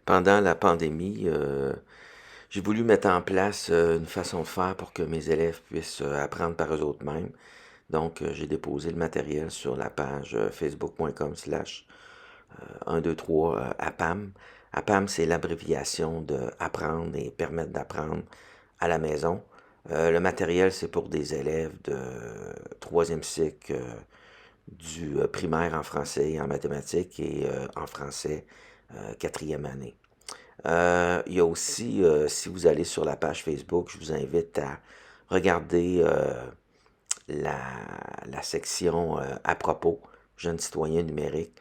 Pendant la pandémie, j'ai voulu mettre en place une façon de faire pour que mes élèves puissent apprendre par eux-mêmes. Donc, j'ai déposé le matériel sur la page facebook.com/123 APAM. APAM, c'est l'abréviation de apprendre et permettre d'apprendre à la maison. Le matériel, c'est pour des élèves de troisième cycle du primaire en français et en mathématiques et en français quatrième année. Il y a aussi, si vous allez sur la page Facebook, je vous invite à regarder la, la section à propos, jeunes citoyens numériques,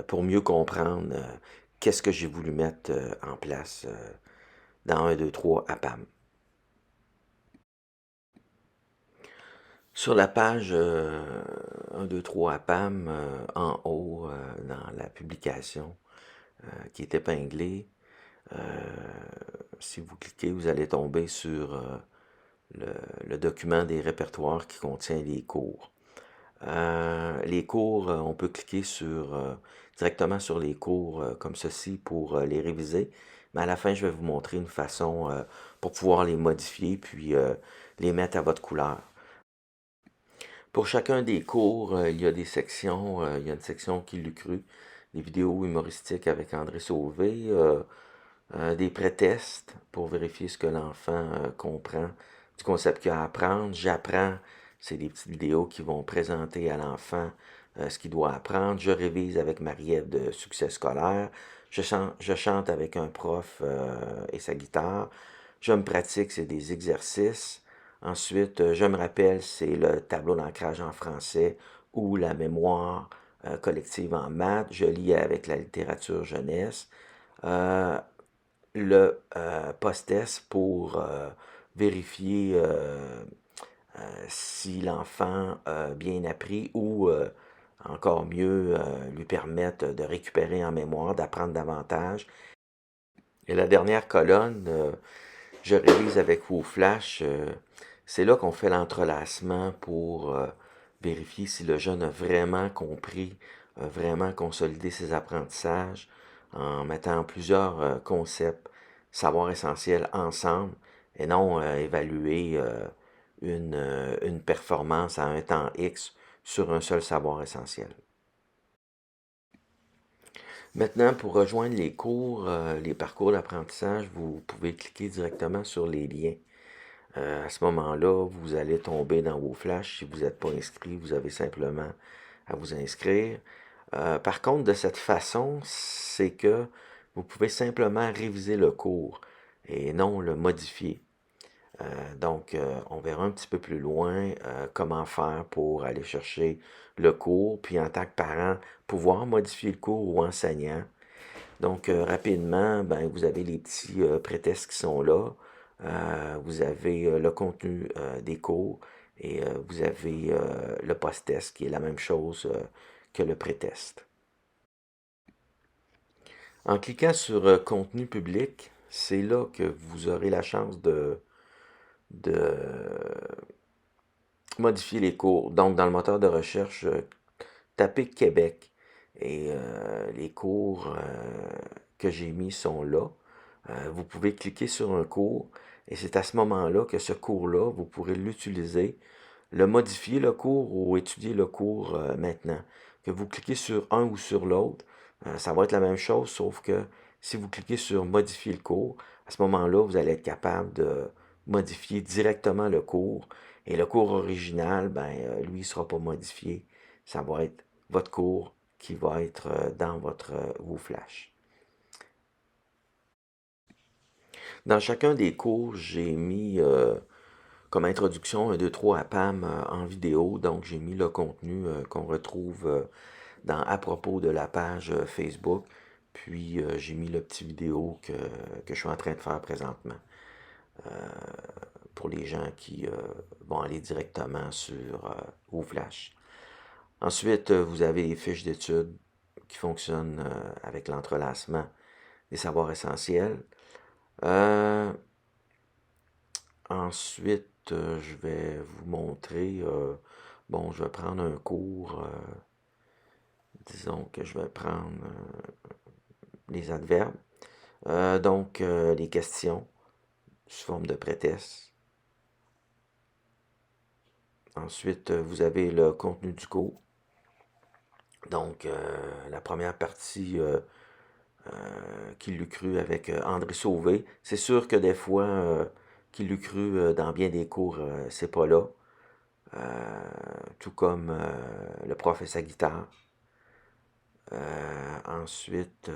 pour mieux comprendre qu'est-ce que j'ai voulu mettre en place dans 1, 2, 3 APAM. Sur la page 1, 2, 3 APAM, en haut, dans la publication qui est épinglée, euh, si vous cliquez, vous allez tomber sur le, le document des répertoires qui contient les cours. Les cours, on peut cliquer directement sur les cours comme ceci pour les réviser. Mais à la fin, je vais vous montrer une façon pour pouvoir les modifier puis les mettre à votre couleur. Pour chacun des cours, il y a des sections. Il y a une section qui l'eût cru, des vidéos humoristiques avec André Sauvé, des pré-tests pour vérifier ce que l'enfant comprend du concept qu'il a à apprendre. J'apprends, c'est des petites vidéos qui vont présenter à l'enfant ce qu'il doit apprendre. Je révise avec Marie-Ève de Succès scolaire. Je chante avec un prof et sa guitare. Je me pratique, c'est des exercices. Ensuite, je me rappelle, c'est le tableau d'ancrage en français ou la mémoire collective en maths. Je lis avec la littérature jeunesse. Euh, le post-test pour vérifier si l'enfant a bien appris ou encore mieux lui permettre de récupérer en mémoire, d'apprendre davantage. Et la dernière colonne, je révise avec WoFlash. C'est là qu'on fait l'entrelacement pour vérifier si le jeune a vraiment compris, a vraiment consolidé ses apprentissages en mettant plusieurs concepts, savoirs essentiels ensemble et non évaluer une performance à un temps X sur un seul savoir essentiel. Maintenant, pour rejoindre les cours, les parcours d'apprentissage, vous pouvez cliquer directement sur les liens. À ce moment-là, vous allez tomber dans vos flashs. Si vous n'êtes pas inscrit, vous avez simplement à vous inscrire. Par contre, de cette façon, c'est que vous pouvez simplement réviser le cours et non le modifier. Donc, on verra un petit peu plus loin comment faire pour aller chercher le cours, puis en tant que parent, pouvoir modifier le cours ou enseignant. Donc, rapidement, ben, vous avez les petits prétextes qui sont là. Vous avez le contenu des cours et vous avez le post-test qui est la même chose que le pré-test. En cliquant sur contenu public, c'est là que vous aurez la chance de modifier les cours. Donc, dans le moteur de recherche, tapez Québec et les cours que j'ai mis sont là. Vous pouvez cliquer sur un cours et c'est à ce moment-là que ce cours-là, vous pourrez l'utiliser, le modifier le cours ou étudier le cours maintenant. Que vous cliquez sur un ou sur l'autre, ça va être la même chose, sauf que si vous cliquez sur modifier le cours, à ce moment-là, vous allez être capable de modifier directement le cours. Et le cours original, ben, lui, ne sera pas modifié. Ça va être votre cours qui va être dans votre WooFlash. Dans chacun des cours, j'ai mis comme introduction 1, 2, 3 à PAM en vidéo. Donc, j'ai mis le contenu qu'on retrouve dans à propos de la page Facebook. Puis, j'ai mis le petit vidéo que je suis en train de faire présentement pour les gens qui vont aller directement sur WooFlash. Ensuite, vous avez les fiches d'études qui fonctionnent avec l'entrelacement des savoirs essentiels. Euh, Ensuite, je vais vous montrer, bon, je vais prendre un cours, disons que je vais prendre les adverbes. Donc, les questions sous forme de pré-test. Ensuite, vous avez le contenu du cours. Donc, la première partie, qui l'eût cru avec André Sauvé. C'est sûr que des fois, qui l'eût cru dans bien des cours, c'est pas là. Tout comme le prof et sa guitare. Ensuite,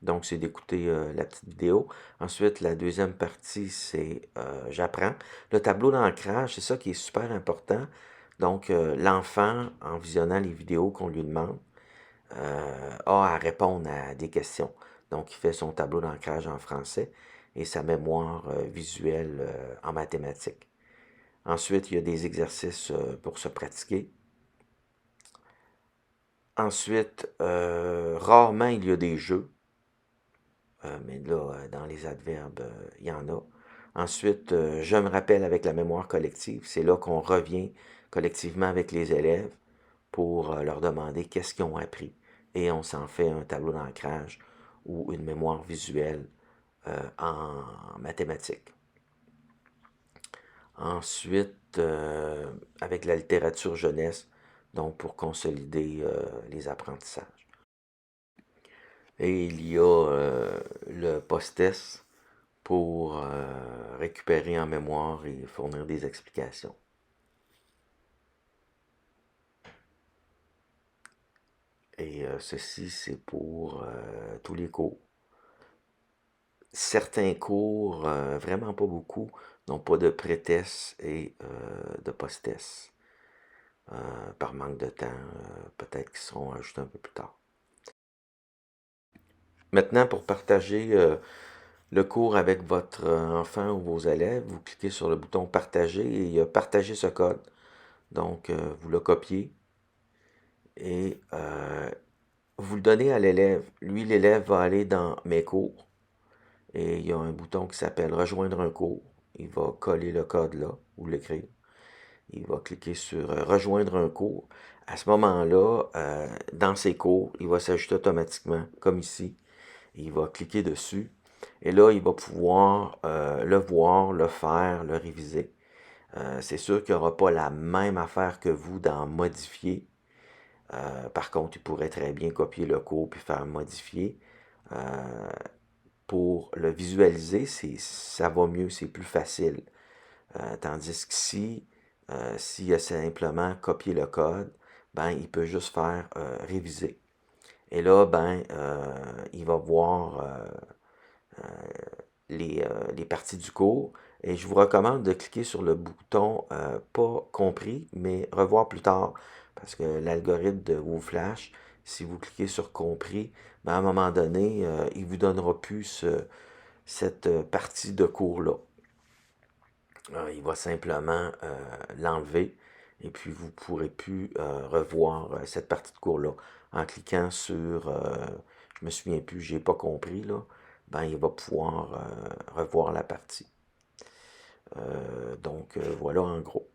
donc c'est d'écouter la petite vidéo. Ensuite, la deuxième partie, c'est j'apprends. Le tableau d'ancrage, c'est ça qui est super important. Donc, l'enfant, en visionnant les vidéos qu'on lui demande, a à répondre à des questions. Donc, il fait son tableau d'ancrage en français et sa mémoire visuelle en mathématiques. Ensuite, il y a des exercices pour se pratiquer. Ensuite, rarement il y a des jeux, mais là, dans les adverbes, il y en a. Ensuite, je me rappelle avec la mémoire collective, c'est là qu'on revient collectivement avec les élèves pour leur demander qu'est-ce qu'ils ont appris. Et on s'en fait un tableau d'ancrage ou une mémoire visuelle en mathématiques. Ensuite, avec la littérature jeunesse, donc pour consolider les apprentissages. Et il y a le post-test pour récupérer en mémoire et fournir des explications. Et ceci, c'est pour tous les cours. Certains cours, vraiment pas beaucoup, n'ont pas de pré-test et de post-test. Par manque de temps, peut-être qu'ils seront ajoutés un peu plus tard. Maintenant, pour partager le cours avec votre enfant ou vos élèves, vous cliquez sur le bouton Partager et il y a Partager ce code. Donc, vous le copiez et vous le donnez à l'élève. Lui, l'élève va aller dans Mes cours et il y a un bouton qui s'appelle Rejoindre un cours. Il va coller le code là ou l'écrire. Il va cliquer sur Rejoindre un cours. À ce moment-là, dans ses cours, il va s'ajouter automatiquement, comme ici. Il va cliquer dessus. Et là, il va pouvoir le voir, le faire, le réviser. C'est sûr qu'il n'y aura pas la même affaire que vous dans modifier. Par contre, il pourrait très bien copier le cours puis faire modifier. Pour le visualiser, ça va mieux, c'est plus facile. Tandis qu'ici, s'il a simplement copié le code, ben, il peut juste faire réviser. Et là, ben, il va voir les parties du cours. Et je vous recommande de cliquer sur le bouton pas compris, mais revoir plus tard. Parce que l'algorithme de WooFlash, si vous cliquez sur compris, ben à un moment donné, il ne vous donnera plus cette partie de cours-là. Il va simplement l'enlever et puis vous ne pourrez plus revoir cette partie de cours-là. En cliquant sur je me souviens plus, j'ai pas compris, là, ben il va pouvoir revoir la partie. Donc voilà en gros.